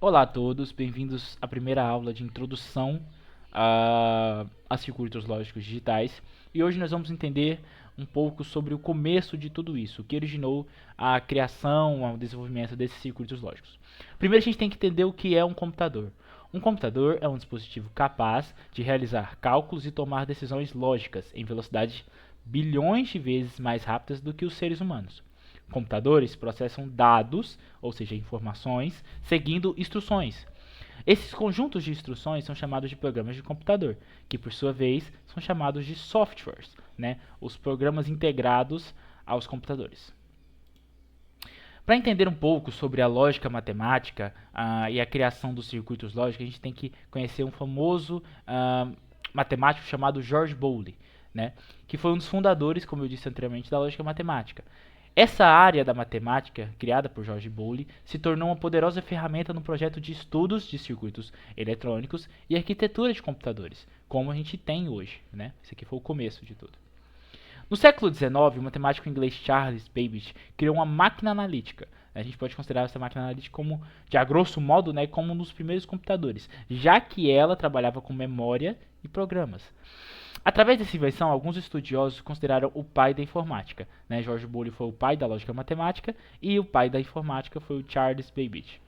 Olá a todos, bem-vindos à primeira aula de introdução a circuitos lógicos digitais. E hoje nós vamos entender um pouco sobre o começo de tudo isso, o que originou a criação, o desenvolvimento desses circuitos lógicos. Primeiro a gente tem que entender o que é um computador. Um computador é um dispositivo capaz de realizar cálculos e tomar decisões lógicas em velocidade bilhões de vezes mais rápidas do que os seres humanos. Computadores processam dados, ou seja, informações, seguindo instruções. Esses conjuntos de instruções são chamados de programas de computador, que por sua vez são chamados de softwares, né? Os programas integrados aos computadores. Para entender um pouco sobre a lógica matemática e a criação dos circuitos lógicos, a gente tem que conhecer um famoso matemático chamado George Bowley, né? Que foi um dos fundadores, como eu disse anteriormente, da lógica matemática. Essa área da matemática, criada por George Bowley, se tornou uma poderosa ferramenta no projeto de estudos de circuitos eletrônicos e arquitetura de computadores, como a gente tem hoje, né? Esse aqui foi o começo de tudo. No século XIX, o matemático inglês Charles Babbage criou uma máquina analítica. A gente pode considerar essa máquina analítica como, de a grosso modo, né, como um dos primeiros computadores, já que ela trabalhava com memória e programas. Através dessa invenção, alguns estudiosos consideraram o pai da informática. Né? George Bowley foi o pai da lógica matemática e o pai da informática foi o Charles Babbage.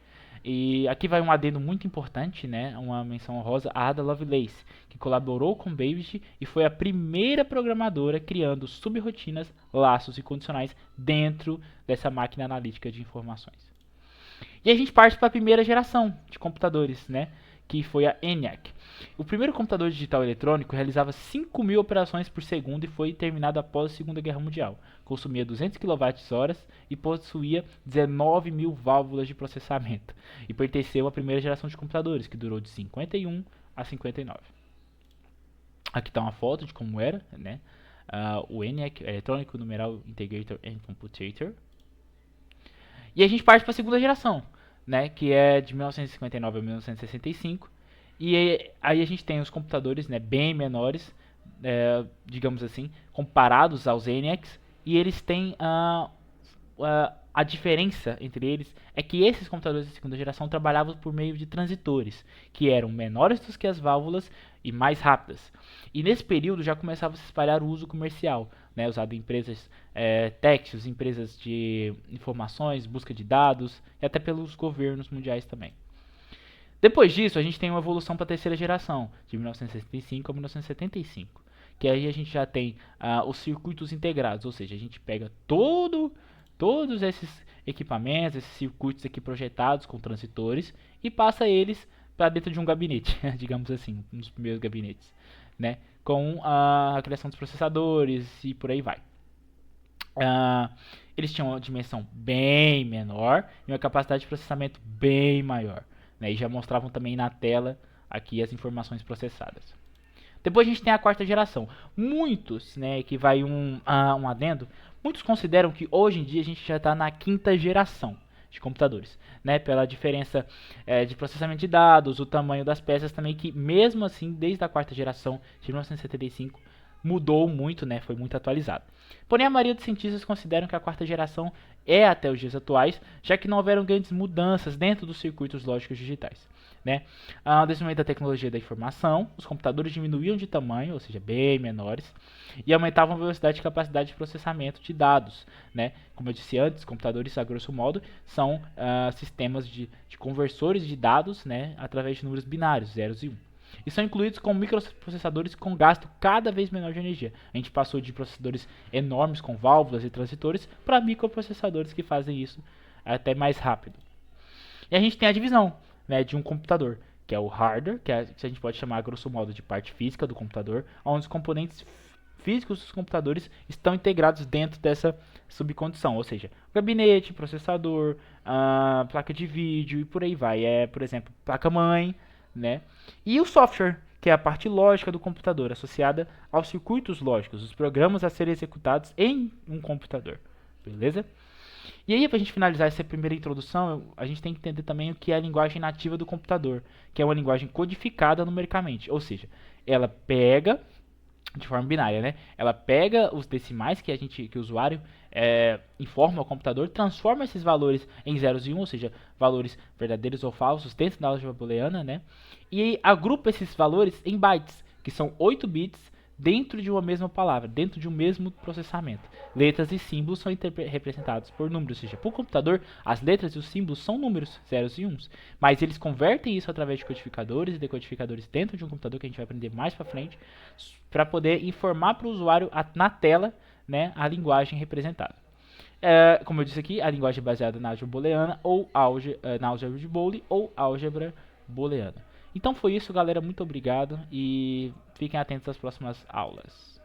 E aqui vai um adendo muito importante, né? Uma menção honrosa a Ada Lovelace, que colaborou com Babbage e foi a primeira programadora criando subrrotinas, laços e condicionais dentro dessa máquina analítica de informações. E a gente parte para a primeira geração de computadores, né? Que foi a ENIAC. O primeiro computador digital eletrônico realizava 5.000 operações por segundo e foi terminado após a Segunda Guerra Mundial. Consumia 200 kWh e possuía 19.000 válvulas de processamento. E pertenceu à primeira geração de computadores, que durou de 51 a 59. Aqui está uma foto de como era, né? O ENIAC, Electronic Numeral Integrator and Computator. E a gente parte para a segunda geração, né, que é de 1959 a 1965. E aí a gente tem os computadores, né, bem menores, digamos assim, comparados aos ENIACs. E eles têm a diferença entre eles é que esses computadores de segunda geração trabalhavam por meio de transitores, que eram menores do que as válvulas e mais rápidas. E nesse período já começava a se espalhar o uso comercial, né, usado em empresas textos, empresas de informações, busca de dados e até pelos governos mundiais também. Depois disso, a gente tem uma evolução para a terceira geração, de 1965 a 1975, que aí a gente já tem os circuitos integrados, ou seja, a gente pega todos esses equipamentos, esses circuitos aqui projetados com transitores e passa eles para dentro de um gabinete, digamos assim, um dos primeiros gabinetes, né, com a criação dos processadores e por aí vai. Eles tinham uma dimensão bem menor e uma capacidade de processamento bem maior, né, e já mostravam também na tela aqui as informações processadas. Depois a gente tem a quarta geração. Muitos, né, que vai um adendo, muitos consideram que hoje em dia a gente já está na quinta geração de computadores, né, pela diferença de processamento de dados, o tamanho das peças também, que mesmo assim, desde a quarta geração de 1975, mudou muito, né, foi muito atualizado. Porém, a maioria dos cientistas consideram que a quarta geração é até os dias atuais, já que não houveram grandes mudanças dentro dos circuitos lógicos digitais. Né? No desenvolvimento da tecnologia da informação, os computadores diminuíam de tamanho, ou seja, bem menores, e aumentavam a velocidade e capacidade de processamento de dados. Né? Como eu disse antes, computadores, a grosso modo, são sistemas de conversores de dados, né, através de números binários, zeros e 1. E são incluídos com microprocessadores com gasto cada vez menor de energia. A gente passou de processadores enormes com válvulas e transitores para microprocessadores que fazem isso até mais rápido. E a gente tem a divisão, né, de um computador, que é o hardware, que a gente pode chamar grosso modo de parte física do computador, onde os componentes físicos dos computadores estão integrados dentro dessa subcondição, ou seja, gabinete, processador, placa de vídeo e por aí vai. Por exemplo, placa-mãe, né? E o software, que é a parte lógica do computador, associada aos circuitos lógicos, os programas a serem executados em um computador. Beleza? E aí, para a gente finalizar essa primeira introdução, a gente tem que entender também o que é a linguagem nativa do computador, que é uma linguagem codificada numericamente, ou seja, ela pega de forma binária, né? Ela pega os decimais que o usuário informa ao computador, transforma esses valores em zeros e 1, ou seja, valores verdadeiros ou falsos dentro da álgebra booleana, né? E agrupa esses valores em bytes, que são 8 bits dentro de uma mesma palavra, dentro de um mesmo processamento. Letras e símbolos são representados por números, ou seja, para o computador, as letras e os símbolos são números, zeros e uns, mas eles convertem isso através de codificadores e decodificadores dentro de um computador, que a gente vai aprender mais para frente, para poder informar para o usuário na tela, né, a linguagem representada. Como eu disse aqui, a linguagem é baseada na álgebra booleana ou na álgebra de Boolean ou álgebra booleana. Então foi isso, galera. Muito obrigado e fiquem atentos às próximas aulas.